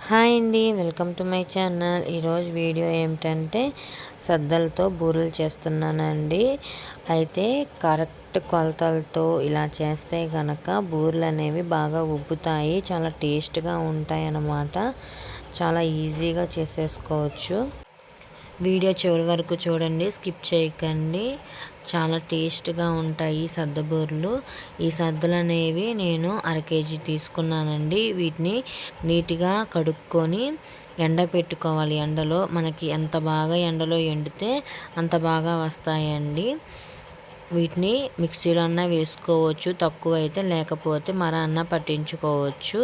Hi అండి, welcome to my channel. ఈరోజు video ఏమిటంటే సద్దలతో బూరెలు చేస్తున్నానండి. అయితే కరెక్ట్ కొలతలతో ఇలా చేస్తే కనుక బూరెలు అనేవి బాగా ఉబ్బుతాయి, చాలా టేస్ట్గా ఉంటాయి అన్నమాట. చాలా ఈజీగా చేసేసుకోవచ్చు. వీడియో చివరి వరకు చూడండి, స్కిప్ చేయకండి. చాలా టేస్ట్గా ఉంటాయి సద్దబూరెలు. ఈ సద్దలు అనేవి నేను 1/2 కేజీ తీసుకున్నానండి. వీటిని నీట్గా కడుక్కొని పెట్టుకోవాలి. ఎండలో మనకి ఎంత బాగా ఎండలో ఎండితే అంత బాగా వస్తాయండి. వీటిని మిక్సీలో అన్నా వేసుకోవచ్చు, తక్కువ అయితే, లేకపోతే అన్న పట్టించుకోవచ్చు.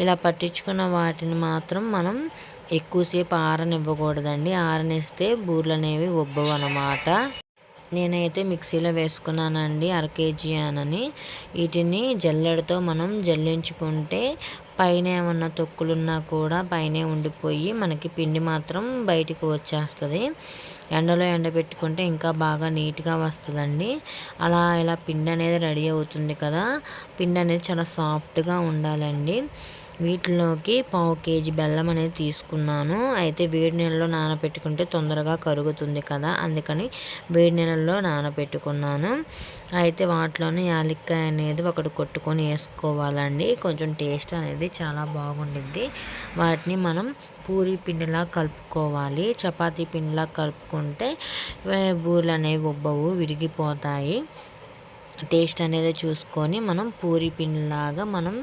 ఇలా పట్టించుకున్న వాటిని మాత్రం మనం ఎక్కువసేపు ఆరనివ్వకూడదండి. ఆరనిస్తే బూరెలు అనేవి ఉబ్బవు అన్నమాట. నేనైతే మిక్సీలో వేసుకున్నానండి 1/2 కేజీ అని. వీటిని జల్లెడతో మనం జల్లించుకుంటే పైన ఏమన్నా తొక్కులున్నా కూడా పైనే ఉండిపోయి మనకి పిండి మాత్రం బయటికి వచ్చేస్తుంది. ఎండలో ఎండబెట్టుకుంటే ఇంకా బాగా నీట్గా వస్తుందండి. ఇలా పిండి అనేది రెడీ అవుతుంది కదా. పిండి అనేది చాలా సాఫ్ట్గా ఉండాలండి. వీటిలోకి 1/4 కేజీ బెల్లం అనేది తీసుకున్నాను. అయితే వేడి నీళ్ళలో నానబెట్టుకుంటే తొందరగా కరుగుతుంది కదా, అందుకని వేడి నీళ్ళలో నానబెట్టుకున్నాను. అయితే వాటిలోనే యాలక్కాయ అనేది ఒకటి కొట్టుకొని వేసుకోవాలండి. కొంచెం టేస్ట్ అనేది చాలా బాగుండిద్ది. వాటిని మనం పూరీ పిండిలా కలుపుకోవాలి. చపాతీ పిండిలా కలుపుకుంటే బూరెలు అనేవి ఉబ్బవు, విరిగిపోతాయి. టేస్ట్ అనేది చూసుకొని మనం పూరీ పిండిలాగా మనం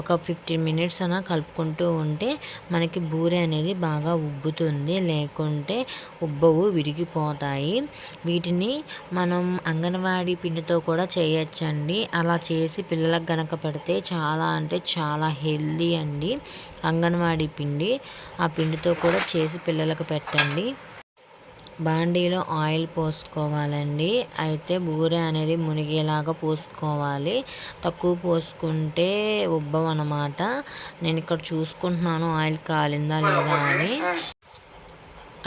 ఒక 15 మినిట్స్ అలా కలుపుకుంటూ ఉంటే మనకి బూరె అనేది బాగా ఉబ్బుతుంది, లేకుంటే ఉబ్బవు, విరిగిపోతాయి. వీటిని మనం అంగన్వాడీ పిండితో కూడా చేయొచ్చండి. అలా చేసి పిల్లలకు గనక పెడితే చాలా అంటే చాలా హెల్దీ అండి. అంగన్వాడీ పిండి, ఆ పిండితో కూడా చేసి పిల్లలకు పెట్టండి. బాండీలో ఆయిల్ పోసుకోవాలండి. అయితే బూరె అనేది మునిగేలాగా పోసుకోవాలి. తక్కువ పోసుకుంటే ఉబ్బవు అన్నమాట. నేను ఇక్కడ చూసుకుంటున్నాను ఆయిల్ కాలిందా లేదా అని.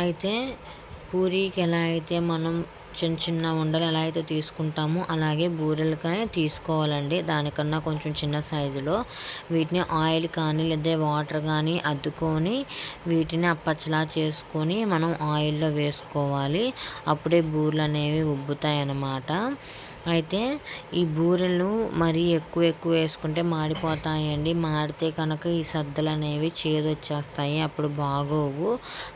అయితే పూరీకి ఎలా అయితే మనం చిన్న చిన్న ఉండలు ఎలా అయితే తీసుకుంటామో అలాగే బూరెలకనే తీసుకోవాలండి. దానికన్నా కొంచెం చిన్న సైజులో వీటిని ఆయిల్ కానీ లేదా వాటర్ కానీ అద్దుకొని వీటిని అప్పచ్చలా చేసుకొని మనం ఆయిల్లో వేసుకోవాలి. అప్పుడే బూరెలు అనేవి ఉబ్బుతాయి అన్నమాట. అయితే ఈ బూరెలు మరీ ఎక్కువ వేసుకుంటే మాడిపోతాయండి. మాడితే కనుక ఈ సద్దలు అనేవి చేదొచ్చేస్తాయి, అప్పుడు బాగోవు.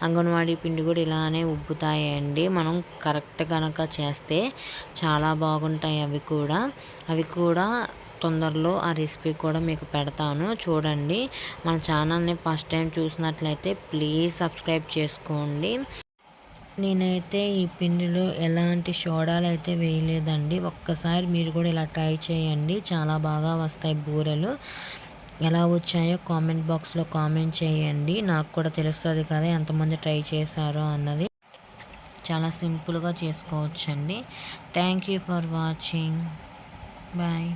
అంగన్వాడీ పిండి కూడా ఇలానే ఉబ్బుతాయండి. మనం కరెక్ట్ కనుక చేస్తే చాలా బాగుంటాయి. అవి కూడా తొందరలో ఆ రెసిపీ కూడా మీకు పెడతాను, చూడండి. మన ఛానల్ని ఫస్ట్ టైం చూసినట్లయితే ప్లీజ్ సబ్స్క్రైబ్ చేసుకోండి. నేనైతే ఈ పిండిలో ఎలాంటి సోడాలు అయితే వేయలేదండి. ఒక్కసారి మీరు కూడా ఇలా ట్రై చేయండి, చాలా బాగా వస్తాయి బూరెలు. ఎలా వచ్చాయో కామెంట్ బాక్స్లో కామెంట్ చేయండి, నాకు కూడా తెలుస్తుంది కదా ఎంతమంది ట్రై చేశారో అన్నది. చాలా సింపుల్గా చేసుకోవచ్చండి. Thank you for watching. Bye.